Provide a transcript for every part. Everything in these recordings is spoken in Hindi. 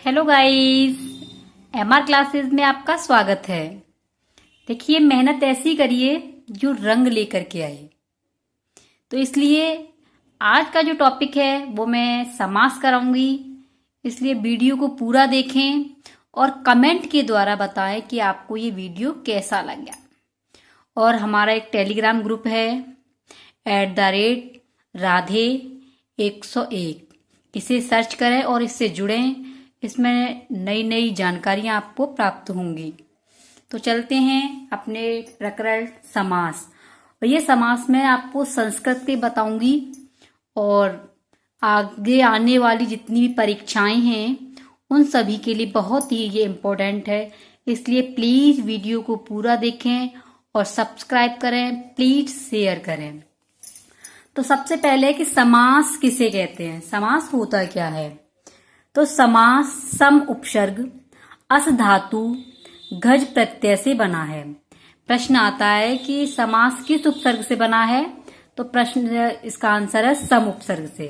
हेलो गाइस, एमआर क्लासेस में आपका स्वागत है। देखिए, मेहनत ऐसी करिए जो रंग लेकर के आए। तो इसलिए आज का जो टॉपिक है वो मैं समास कराऊंगी। इसलिए वीडियो को पूरा देखें और कमेंट के द्वारा बताएं कि आपको ये वीडियो कैसा लगा। और हमारा एक टेलीग्राम ग्रुप है @राधे101। इसे सर्च करें और इससे जुड़ें। इसमें नई नई जानकारियां आपको प्राप्त होंगी। तो चलते हैं अपने प्रकरण समास। और ये समास मैं आपको संस्कृत के बताऊंगी और आगे आने वाली जितनी भी परीक्षाएं हैं उन सभी के लिए बहुत ही ये इम्पोर्टेंट है। इसलिए प्लीज वीडियो को पूरा देखें और सब्सक्राइब करें, प्लीज शेयर करें। तो सबसे पहले कि समास किसे कहते हैं, समास होता क्या है। तो समास सम उपसर्ग अस धातु घज प्रत्यय से बना है। प्रश्न आता है कि समास किस उपसर्ग से बना है, तो प्रश्न इसका आंसर है सम उपसर्ग से।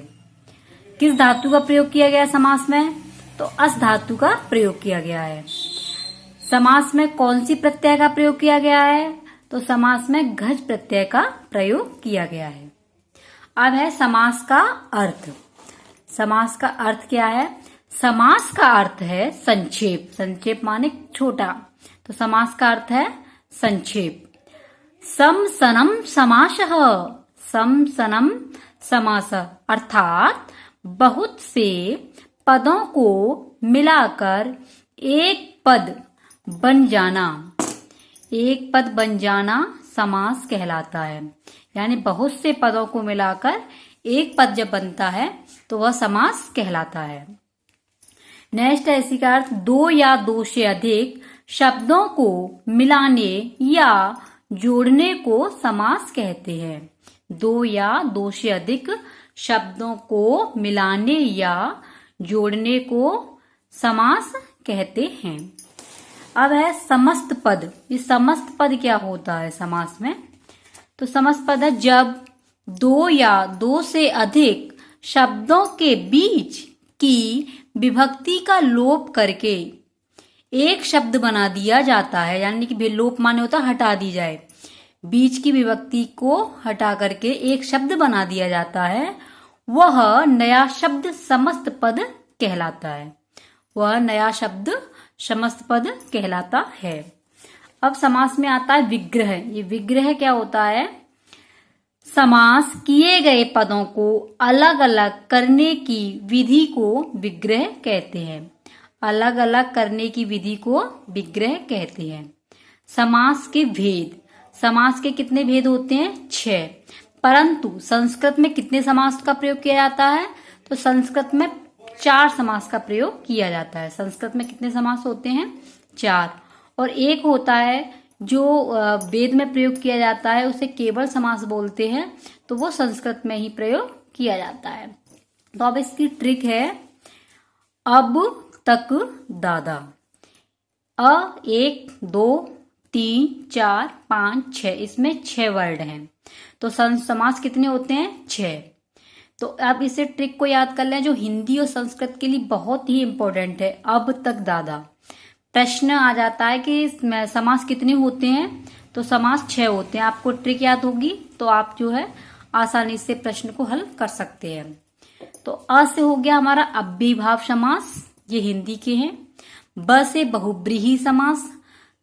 किस धातु का प्रयोग किया गया है समास में, तो अस धातु का प्रयोग किया गया है। समास में कौन सी प्रत्यय का प्रयोग किया गया है, तो समास में घज प्रत्यय का प्रयोग किया गया है। अब है समास का अर्थ। समास का अर्थ क्या है। समास का अर्थ है संक्षेप। संक्षेप माने छोटा, तो समास का अर्थ है संक्षेप। सम सनम समासः, सम सनम समास अर्थात बहुत से पदों को मिलाकर एक पद बन जाना। एक पद बन जाना समास कहलाता है। यानी बहुत से पदों को मिलाकर एक पद जब बनता है तो वह समास कहलाता है। नेक्स्ट है इसी का अर्थ दो या दो से अधिक शब्दों को मिलाने या जोड़ने को समास कहते हैं। दो या दो से अधिक शब्दों को मिलाने या जोड़ने को समास कहते हैं। अब है समस्त पद। ये समस्त पद क्या होता है समास में, तो समस्त पद है जब दो या दो से अधिक शब्दों के बीच की विभक्ति का लोप करके एक शब्द बना दिया जाता है। यानी कि लोप माने होता है हटा दी जाए, बीच की विभक्ति को हटा करके एक शब्द बना दिया जाता है, वह नया शब्द समस्त पद कहलाता है। वह नया शब्द समस्त पद कहलाता है। अब समास में आता है विग्रह। ये विग्रह क्या होता है, समास किए गए पदों को अलग अलग करने की विधि को विग्रह कहते हैं। अलग अलग करने की विधि को विग्रह कहते हैं। समास के भेद। समास के कितने भेद होते हैं, 6। परंतु संस्कृत में कितने समास का प्रयोग किया जाता है, तो संस्कृत में 4 समास का प्रयोग किया जाता है। संस्कृत में कितने समास होते हैं, 4। और एक होता है जो वेद में प्रयोग किया जाता है, उसे केवल समास बोलते हैं, तो वो संस्कृत में ही प्रयोग किया जाता है। तो अब इसकी ट्रिक है अब तक दादा। 1 2 3 4 5 6, इसमें 6 वर्ड हैं। तो समास कितने होते हैं, 6। तो अब इसे ट्रिक को याद कर लें जो हिंदी और संस्कृत के लिए बहुत ही इंपॉर्टेंट है। अब तक दादा। प्रश्न आ जाता है कि समास कितने होते हैं, तो समास 6 होते हैं। आपको ट्रिक याद होगी तो आप जो है आसानी से प्रश्न को हल कर सकते हैं। तो अ से हो गया हमारा अव्ययीभाव समास, ये हिंदी के हैं। ब से बहुब्रीहि समास,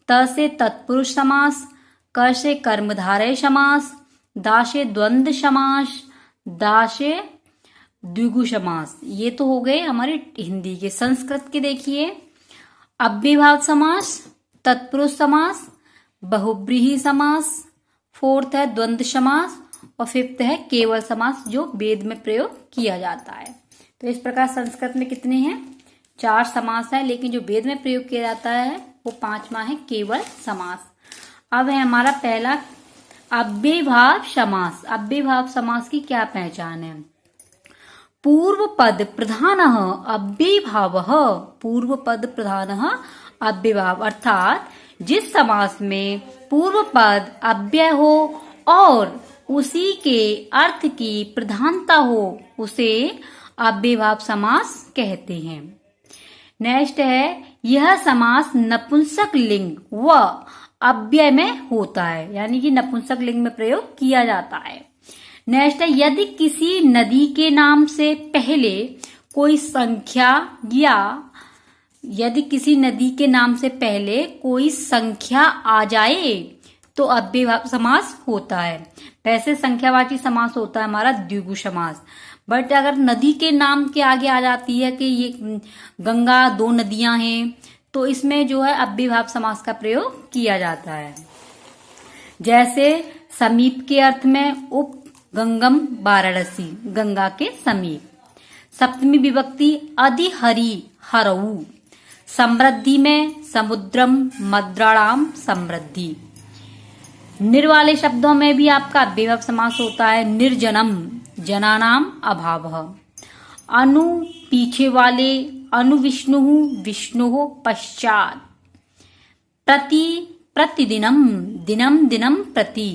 त से तत्पुरुष समास, क से कर्मधारय समास, दा से द्वंद्व समास, दा से द्विगु समास। ये तो हो गए हमारे हिंदी के। संस्कृत के देखिए अव्ययीभाव समास, तत्पुरुष समास, बहुब्रीहि समास, 4th है द्वंद्व समास और 5th है केवल समास जो वेद में प्रयोग किया जाता है। तो इस प्रकार संस्कृत में कितने हैं, 4 समास है, लेकिन जो वेद में प्रयोग किया जाता है वो 5वां है केवल समास। अब है हमारा पहला अव्ययीभाव समास। अव्ययीभाव समास की क्या पहचान है। पूर्व पद प्रधानः अव्ययीभावः। पूर्व पद प्रधानः अव्ययीभाव अर्थात जिस समास में पूर्व पद अव्यय हो और उसी के अर्थ की प्रधानता हो उसे अव्ययीभाव समास कहते हैं। नेक्स्ट है यह समास नपुंसक लिंग व अव्यय में होता है, यानी कि नपुंसक लिंग में प्रयोग किया जाता है। नेक्स्ट है यदि किसी नदी के नाम से पहले कोई संख्या या यदि किसी नदी के नाम से पहले कोई संख्या आ जाए तो अव्ययभाव समास होता है। वैसे संख्यावाची समास होता है हमारा द्विगु समास, बट अगर नदी के नाम के आगे आ जाती है कि ये गंगा 2 नदियां हैं तो इसमें जो है अव्ययभाव समास का प्रयोग किया जाता है। जैसे समीप के अर्थ में उप गंगम वाराणसी, गंगा के समीप। सप्तमी विभक्ति अधिहरि हरऊ। समृद्धि में समुद्रम मद्राणाम समृद्धि। निर वाले शब्दों में भी आपका अव्ययभाव समास होता है। निर्जनम जनानाम अभावः। अनु पीछे वाले, अनु विष्णु विष्णु पश्चात। प्रति प्रतिदिनम दिनम दिनम प्रति।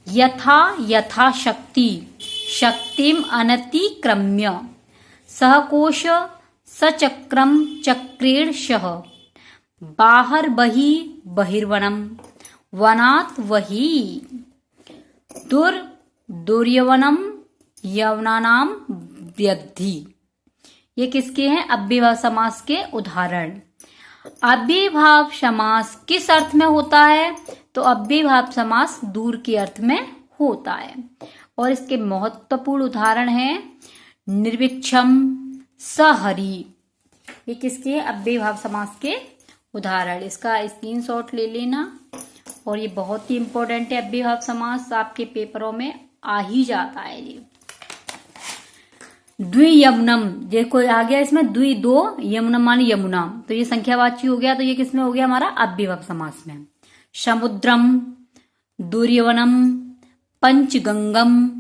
यथा यथा शक्ति शक्तिम अनतिक्रम्य। सहकोश सचक्रम चक्रेण सह। बाहर बहि बहिर्वनम वनात् वही। दुर दुर्यवनम यवनानाम वृद्धि। ये किसके हैं? अव्ययभाव समास के उदाहरण। अव्ययभाव समास किस अर्थ में होता है? तो अव्ययभाव समास दूर के अर्थ में होता है। और इसके महत्वपूर्ण उदाहरण हैं निर्विक्षम, सहरी। ये किसके हैं? अव्ययभाव समास के उदाहरण। इसका स्क्रीनशॉट ले लेना। और ये बहुत ही इंपॉर्टेंट है, अव्ययभाव समास आपके पेपरों में आ ही जाता है ये। द्वियमुनम, देखो आ गया इसमें द्वि 2 यमुनम माने यमुना, तो ये संख्यावाची हो गया, तो ये किसमें हो गया हमारा? अव्ययभाव समास में। समुद्रम, दुर्यवनम, पंचगंगम,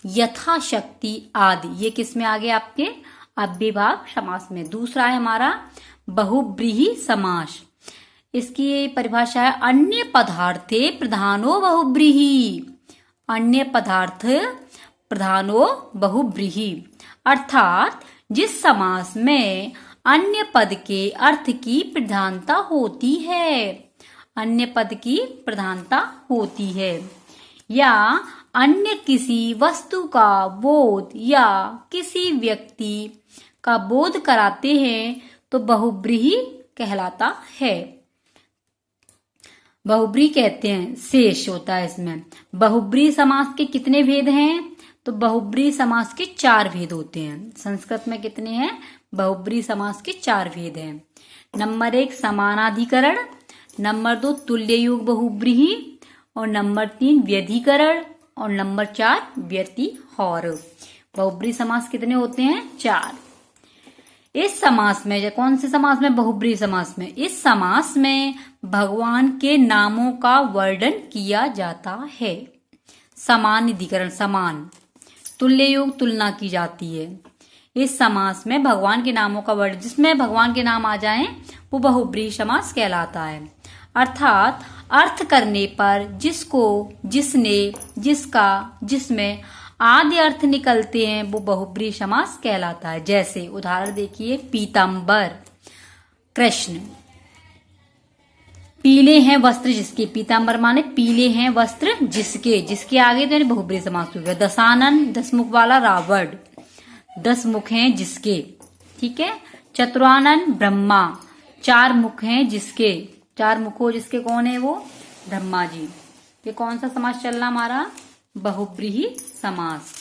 यथाशक्ति आदि, ये किसमें आ गया आपके? अव्ययभाव समास में। दूसरा है हमारा बहुब्रीहि समास। इसकी परिभाषा है अन्य पदार्थे प्रधानो बहुब्रीहि। अन्य पदार्थ प्रधानो बहुब्रीहि, अर्थात जिस समास में अन्य पद के अर्थ की प्रधानता होती है। अन्य पद की प्रधानता होती है या अन्य किसी वस्तु का बोध या किसी व्यक्ति का बोध कराते हैं तो बहुब्रीहि कहलाता है। बहुब्री कहते हैं, शेष होता है इसमें। बहुब्री समास के कितने भेद हैं? तो बहुब्री समास के 4 भेद होते हैं। संस्कृत में कितने हैं? बहुब्री समास के 4 भेद हैं। नंबर 1 समानाधिकरण, नंबर 2 तुल्य योग बहुब्रीहि, और नंबर 3 व्यधिकरण, और नंबर 4 व्यतिहार। बहुब्री समास कितने होते हैं? 4। इस समास में, कौन से समास में? बहुब्री समास में। इस समास में भगवान के नामों का वर्णन किया जाता है। समान अधिकरण, समान। तुल्य योग, तुलना की जाती है। इस समास में भगवान के नामों का वर्णन, जिसमें भगवान के नाम आ जाएं वो बहुब्रीहि समास कहलाता है। अर्थात अर्थ करने पर जिसको, जिसने, जिसका, जिसमें आदि अर्थ निकलते हैं वो बहुब्रीहि समास कहलाता है। जैसे उदाहरण देखिए, पीताम्बर कृष्ण। पीले हैं वस्त्र जिसके, पीताम्बर माने पीले हैं वस्त्र जिसके, जिसके आगे तो बहुब्रीहि समास हो गया। दशानन, 10 मुख वाला रावण, 10 मुख हैं जिसके, ठीक है। चतुरानन ब्रह्मा, 4 मुख हैं जिसके, 4 मुख हो जिसके, कौन है वो? ब्रह्मा जी। ये कौन सा समास चल रहा हमारा? बहुब्रीहि समास।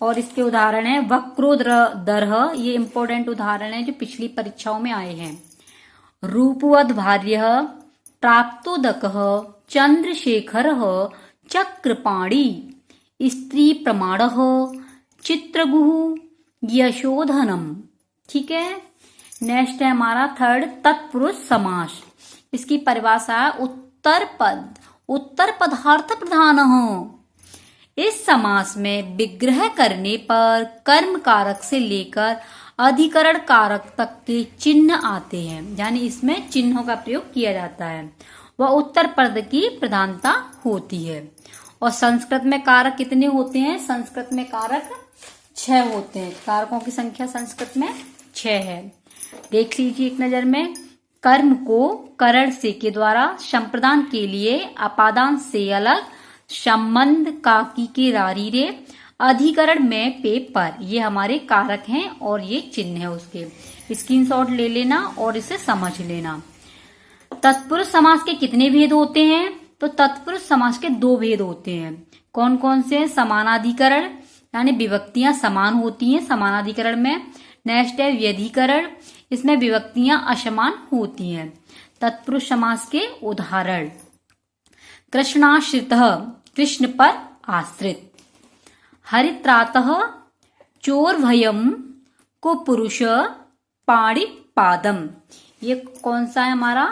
और इसके उदाहरण है वक्रोदरः, ये इंपॉर्टेंट उदाहरण है जो पिछली परीक्षाओं में आए हैं। रूपवद भार्यः, प्राप्तोदकः, चंद्रशेखरः, चक्रपाणि, स्त्री प्रमाणः, चित्रगुः, यशोधनम। ठीक है। नेक्स्ट है हमारा 3rd तत्पुरुष समास। इसकी परिभाषा उत्तर पद, उत्तर पदार्थ प्रधान हो। इस समास में विग्रह करने पर कर्म कारक से लेकर अधिकरण कारक तक के चिन्ह आते हैं, यानी इसमें चिन्हों का प्रयोग किया जाता है। वह उत्तर पद की प्रधानता होती है। और संस्कृत में कारक कितने होते हैं? संस्कृत में कारक 6 होते हैं। कारकों की संख्या संस्कृत में 6 है। देख लीजिए एक नजर में। कर्म को करण से के द्वारा संप्रदान के लिए अपादान से अलग संबंध काकी के रारी रे अधिकरण में पे पर, ये हमारे कारक हैं और ये चिन्ह है उसके। स्क्रीनशॉट ले लेना और इसे समझ लेना। तत्पुरुष समास के कितने भेद होते हैं? तो तत्पुरुष समास के 2 भेद होते हैं। कौन कौन से? समानाधिकरण यानी विभक्तियां समान होती हैं समानाधिकरण में। नेक्स्ट है व्यधिकरण, इसमें विभक्तियां असमान होती हैं। तत्पुरुष समास के उदाहरण: कृष्णाश्रितः, कृष्ण पर आश्रित। हरित्रातः चोरभयम् कुपुरुष पाणिपादम, ये कौन सा है हमारा?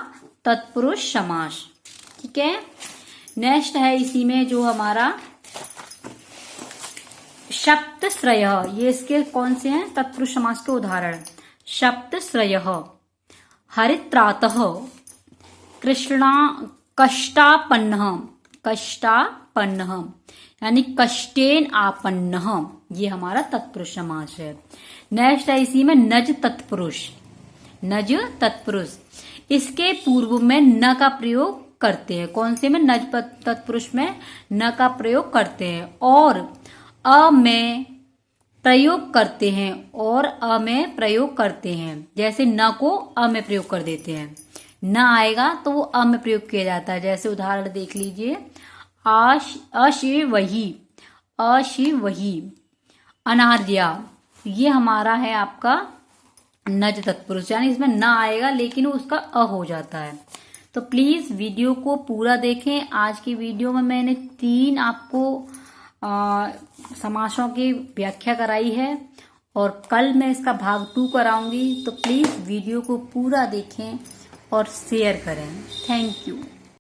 तत्पुरुष समास। ठीक है। नेक्स्ट है इसी में जो हमारा सप्तश्रय, ये इसके कौन से हैं? तत्पुरुष समास के उदाहरण। सप्तश्रय, हरित्रातः, कृष्णा कष्टापन्नः, कष्टापन्नः यानी कष्टेन आपन्नः, ये हमारा तत्पुरुष समास है। नेक्स्ट है इसी में नज तत्पुरुष, नज तत्पुरुष, इसके पूर्व में न का प्रयोग करते हैं। कौन से में? नज तत्पुरुष में न का प्रयोग करते हैं और अ में प्रयोग करते हैं, और अ में प्रयोग करते हैं। जैसे न को अ में प्रयोग कर देते हैं, न आएगा तो वो अ में प्रयोग किया जाता है। जैसे उदाहरण देख लीजिए, अशिवही, अशिवही, अनार्या, ये हमारा है आपका नज तत्पुरुष, यानी इसमें न आएगा लेकिन उसका अ हो जाता है। तो प्लीज वीडियो को पूरा देखें। आज की वीडियो में मैंने 3 आपको समासों की व्याख्या कराई है और कल मैं इसका भाग 2 कराऊंगी। तो प्लीज वीडियो को पूरा देखें और शेयर करें। Thank you.